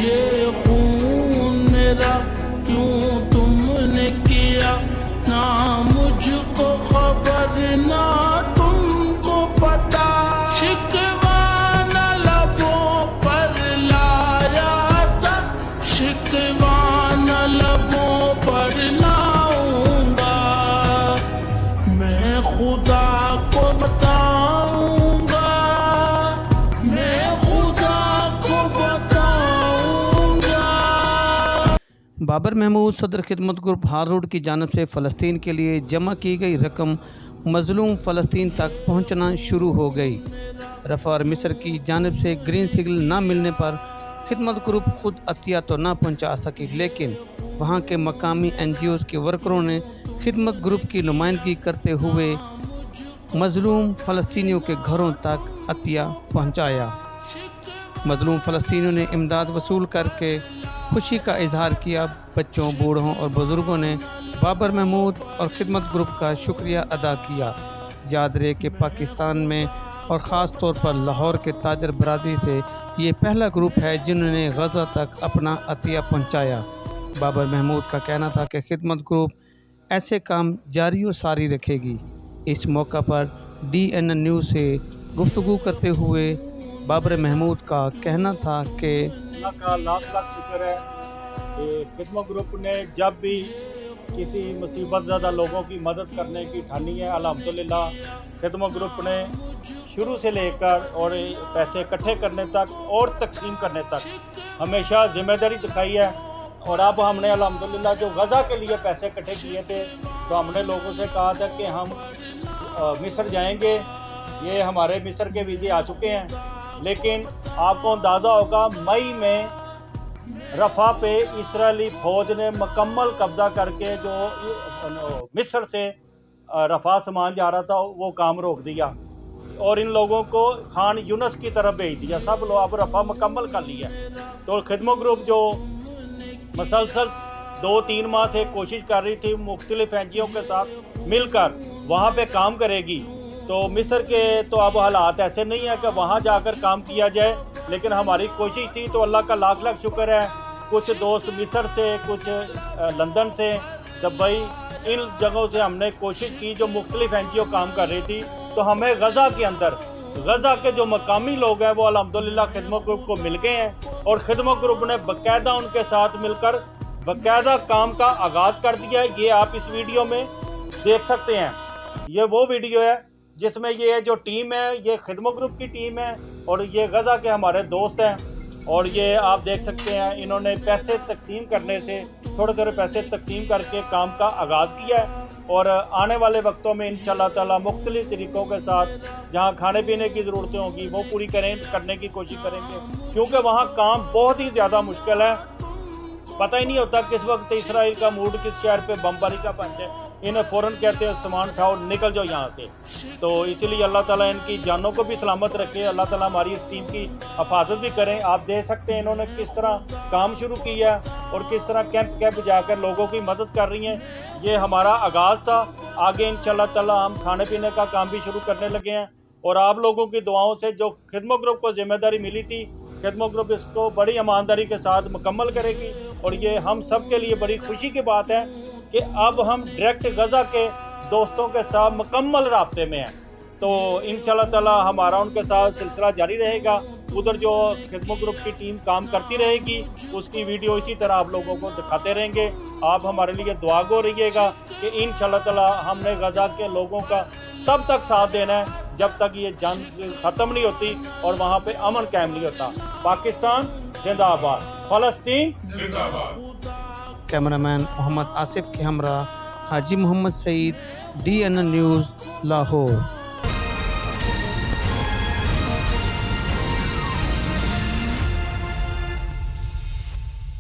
ये खून मेरा क्यों तुमने किया, ना मुझको खबर ना तुमको पता। शिकवा न लबों पर लाया था, शिकवा न लबों पर लाऊंगा, मैं खुदा को बताऊंगा, मैं खुदा को बताऊंगा। बाबर महमूद सदर खिदमत ग्रुप हार रोड की जानिब से फ़लस्तीन के लिए जमा की गई रकम मज़लूम फ़लस्तीन तक पहुंचना शुरू हो गई। रफ़ा और मिस्र की जानिब से ग्रीन सिग्नल ना मिलने पर खिदमत ग्रुप खुद अतिया तो ना पहुंचा सकी, लेकिन वहां के मकामी NGOs के वर्करों ने खिदमत ग्रुप की नुमाइंदगी करते हुए मज़लूम फ़लस्तीनियों के घरों तक अतिया पहुंचाया। मज़लूम फ़लस्तीनियों ने इमदाद वसूल करके खुशी का इजहार किया। बच्चों, बूढ़ों और बुज़ुर्गों ने बाबर महमूद और खिदमत ग्रुप का शुक्रिया अदा किया। याद रहे कि पाकिस्तान में और ख़ास तौर पर लाहौर के ताजर बरादरी से ये पहला ग्रुप है जिन्होंने गज़ा तक अपना अतिया पहुंचाया। बाबर महमूद का कहना था कि खिदमत ग्रुप ऐसे काम जारी और सारी रखेगी। इस मौका पर DNN न्यूज़ से गुफ्तगू करते हुए बाबर महमूद का कहना था कि अल्लाह का लाख लाख शुक्र है कि खिदमत ग्रुप ने जब भी किसी मुसीबत ज़्यादा लोगों की मदद करने की ठानी है, अल्हम्दुलिल्लाह खिदमत ग्रुप ने शुरू से लेकर और पैसे इकट्ठे करने तक और तकसीम करने तक हमेशा ज़िम्मेदारी दिखाई है। और अब हमने अल्हम्दुलिल्लाह जो गज़ा के लिए पैसे इकट्ठे किए थे, तो हमने लोगों से कहा था कि हम मिस्र जाएंगे। ये हमारे मिस्र के वीज़े आ चुके हैं, लेकिन आपको अंदाज़ा होगा मई में रफ़ा पे इस्राएली फ़ौज ने मुकम्मल कब्ज़ा करके जो मिस्र से रफ़ा सामान जा रहा था वो काम रोक दिया और इन लोगों को खान यूनस की तरफ भेज दिया। सब लोग अब रफ़ा मुकम्मल कर लिया। तो खिदमत ग्रुप जो मसलसल 2-3 माह से कोशिश कर रही थी मुख्तलिफ NGO के साथ मिलकर वहाँ पे काम करेगी, तो मिस्र के तो अब हालात ऐसे नहीं है कि वहाँ जाकर काम किया जाए, लेकिन हमारी कोशिश थी। तो अल्लाह का लाख लाख शुक्र है, कुछ दोस्त मिस्र से, कुछ लंदन से, दुबई, इन जगहों से हमने कोशिश की जो मुख्तलिफ NGO काम कर रही थी। तो हमें गज़ा के अंदर गज़ा के जो मकामी लोग हैं वो अल्हम्दुलिल्लाह खिदमत ग्रुप को मिल गए हैं और खिदमत ग्रुप ने बाकायदा उनके साथ मिलकर बाकायदा काम का आगाज़ कर दिया है। ये आप इस वीडियो में देख सकते हैं। ये वो वीडियो है जिसमें ये जो टीम है ये खिदमत ग्रुप की टीम है और ये गज़ा के हमारे दोस्त हैं। और ये आप देख सकते हैं इन्होंने पैसे तकसीम करने से थोड़े थोड़े पैसे तकसीम करके काम का आगाज़ किया है और आने वाले वक्तों में इंशाअल्लाह ताला मुख्तलिफ तरीक़ों के साथ जहाँ खाने पीने की ज़रूरतें होंगी वो पूरी करने की कोशिश करेंगे, क्योंकि वहाँ काम बहुत ही ज़्यादा मुश्किल है। पता ही नहीं होता किस वक्त इसराइल का मूड किस शहर पे बमबारी का बन जाए, इन्हें फ़ौरन कहते हैं सामान उठाओ निकल जाओ यहाँ से। तो इसीलिए अल्लाह ताला इनकी जानों को भी सलामत रखे, अल्लाह ताला हमारी इस टीम की हिफाजत भी करें। आप देख सकते हैं इन्होंने किस तरह काम शुरू किया और किस तरह कैंप जाकर लोगों की मदद कर रही हैं। ये हमारा आगाज़ था, आगे इंशाअल्लाह ताला हम खाने पीने का काम भी शुरू करने लगे हैं और आप लोगों की दुआओं से जो खिदमत ग्रुप को जिम्मेदारी मिली थी, खिदमत ग्रुप इसको बड़ी ईमानदारी के साथ मुकम्मल करेगी। और ये हम सब के लिए बड़ी खुशी की बात है कि अब हम डायरेक्ट गज़ा के दोस्तों के साथ मुकम्मल राब्ते में हैं। तो इंशाअल्लाह ताला हमारा उनके साथ सिलसिला जारी रहेगा। उधर जो खिदमत ग्रुप की टीम काम करती रहेगी उसकी वीडियो इसी तरह आप लोगों को दिखाते रहेंगे। आप हमारे लिए दुआ गो रहिएगा कि इंशाअल्लाह ताला हमने गज़ा के लोगों का तब तक साथ देना है जब तक ये जंग ख़त्म नहीं होती और वहाँ पे अमन कायम नहीं होता। पाकिस्तान जिंदाबाद, फ़लस्तीन जिंदाबाद। कैमरामैन मोहम्मद आसिफ के हमरा हाजी मोहम्मद सईद, DNN न्यूज़ लाहौर।